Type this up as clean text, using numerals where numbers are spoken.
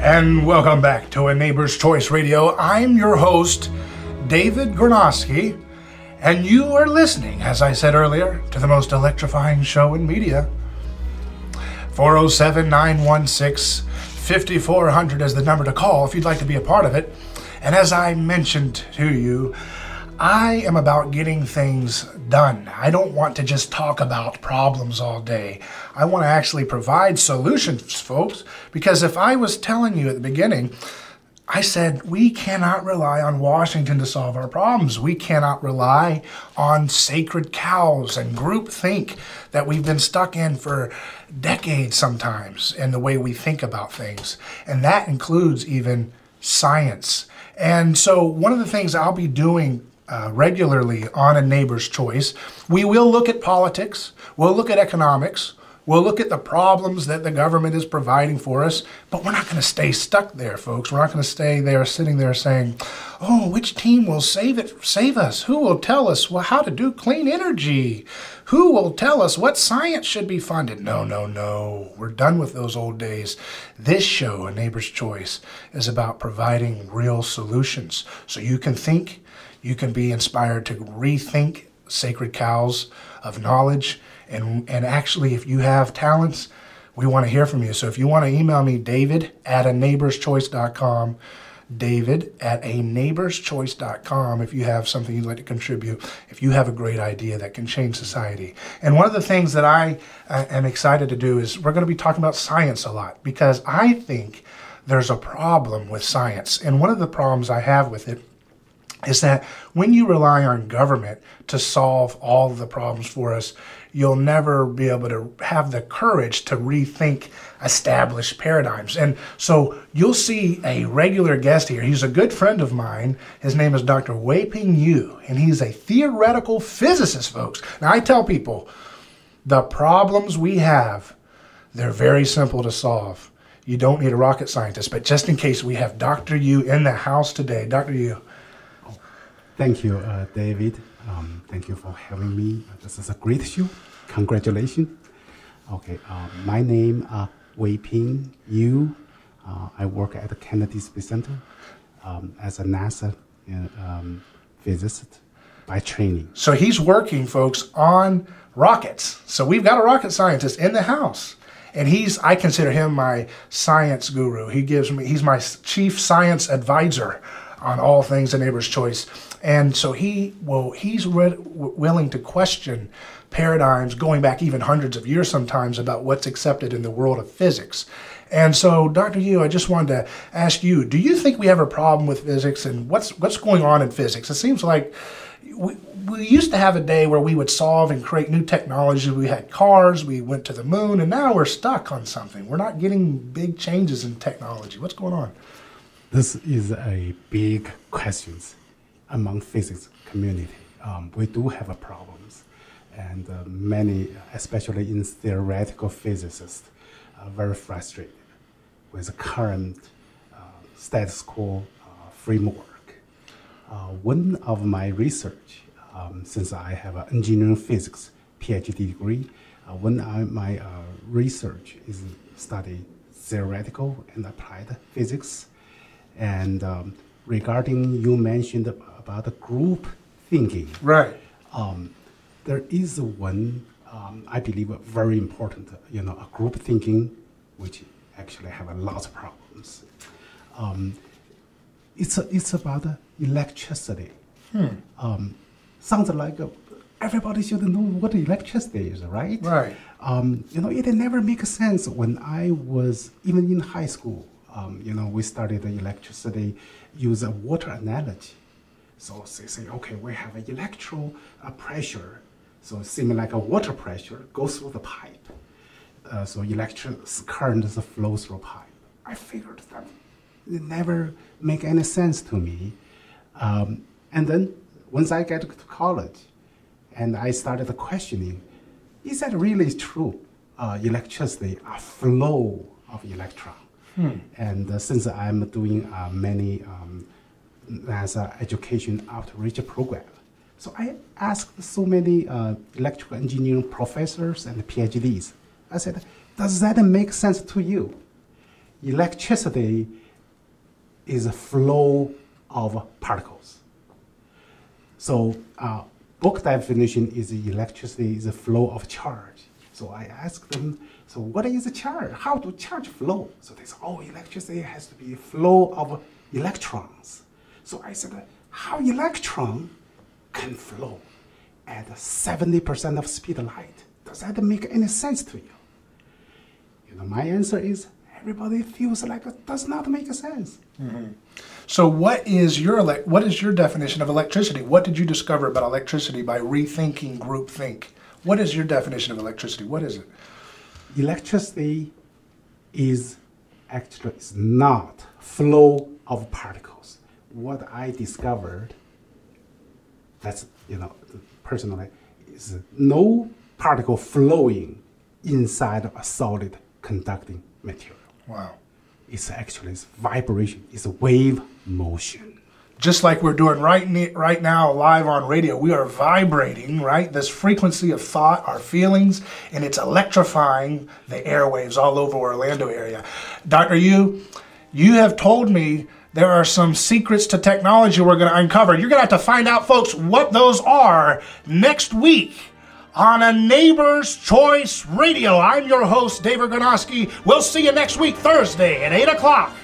And welcome back to A Neighbor's Choice Radio. I'm your host, David Gornoski, and you are listening, as I said earlier, to the most electrifying show in media. 407-916-5400 is the number to call if you'd like to be a part of it. And as I mentioned to you, I am about getting things done. I don't want to just talk about problems all day. I want to actually provide solutions, folks, because if I was telling you at the beginning, I said we cannot rely on Washington to solve our problems. We cannot rely on sacred cows and groupthink that we've been stuck in for decades sometimes in the way we think about things. And that includes even science. And so one of the things I'll be doing regularly on A Neighbor's Choice, we will look at politics, we'll look at economics, we'll look at the problems that the government is providing for us, but we're not going to stay stuck there, folks. We're not going to stay there, sitting there saying, oh, which team will save us? Who will tell us how to do clean energy? Who will tell us what science should be funded? No. We're done with those old days. This show, A Neighbor's Choice, is about providing real solutions. So you can think, you can be inspired to rethink sacred cows of knowledge. And actually, if you have talents, we want to hear from you. So if you want to email me, david@aneighborschoice.com, david@aneighborschoice.com, if you have something you'd like to contribute, if you have a great idea that can change society. And one of the things that I am excited to do is we're going to be talking about science a lot, because I think there's a problem with science. And one of the problems I have with it is that when you rely on government to solve all of the problems for us, you'll never be able to have the courage to rethink established paradigms. And so you'll see a regular guest here. He's a good friend of mine. His name is Dr. Weiping Yu, and he's a theoretical physicist, folks. Now, I tell people, the problems we have, they're very simple to solve. You don't need a rocket scientist, but just in case, we have Dr. Yu in the house today. Dr. Yu. Thank you, David. Thank you for having me. This is a great show. Congratulations. Okay, my name is Weiping Yu. I work at the Kennedy Space Center as a NASA physicist by training. So he's working, folks, on rockets. So we've got a rocket scientist in the house. And I consider him my science guru. He's my chief science advisor on all things A Neighbor's Choice. And so he's willing to question paradigms going back even hundreds of years sometimes about what's accepted in the world of physics. And so, Dr. Yu, I just wanted to ask you, do you think we have a problem with physics, and what's going on in physics? It seems like we used to have a day where we would solve and create new technology. We had cars, we went to the moon, and now we're stuck on something. We're not getting big changes in technology. What's going on? This is a big question among physics community. We do have problems, and many, especially in theoretical physicists, are very frustrated with the current status quo framework. One of my research, since I have an engineering physics PhD degree, my research is study theoretical and applied physics. And regarding you mentioned about the group thinking, right? There is one I believe very important, a group thinking, which actually have a lot of problems. It's about electricity. Sounds like everybody should know what electricity is, right? Right. It never makes sense when I was even in high school. We studied the electricity, use a water analogy. So they say, okay, we have an electro pressure. So similar like a water pressure goes through the pipe. So electric current flows through pipe. I figured that it never make any sense to me. And then once I get to college, and I started questioning, is that really true? Electricity, a flow of electrons. And since I'm doing many NASA education outreach program, so I asked so many electrical engineering professors and PhDs. I said, does that make sense to you? electricity is a flow of particles. So book definition is electricity is a flow of charge. So I asked them, so what is a charge? How do charge flow? So they said, oh, electricity has to be a flow of electrons. So I said, how electron can flow at 70% of speed of light? Does that make any sense to you? You know, my answer is everybody feels like it does not make sense. Mm-hmm. So what is your definition of electricity? What did you discover about electricity by rethinking groupthink? What is your definition of electricity? What is it? Electricity is actually not flow of particles. What I discovered, that's, you know, personally, is no particle flowing inside a solid conducting material. Wow. It's actually vibration. It's a wave motion. Just like we're doing right now live on radio, we are vibrating, right? This frequency of thought, our feelings, and it's electrifying the airwaves all over Orlando area. Dr. Yu, you have told me there are some secrets to technology we're going to uncover. You're going to have to find out, folks, what those are next week on A Neighbor's Choice Radio. I'm your host, David Gornoski. We'll see you next week, Thursday at 8 o'clock.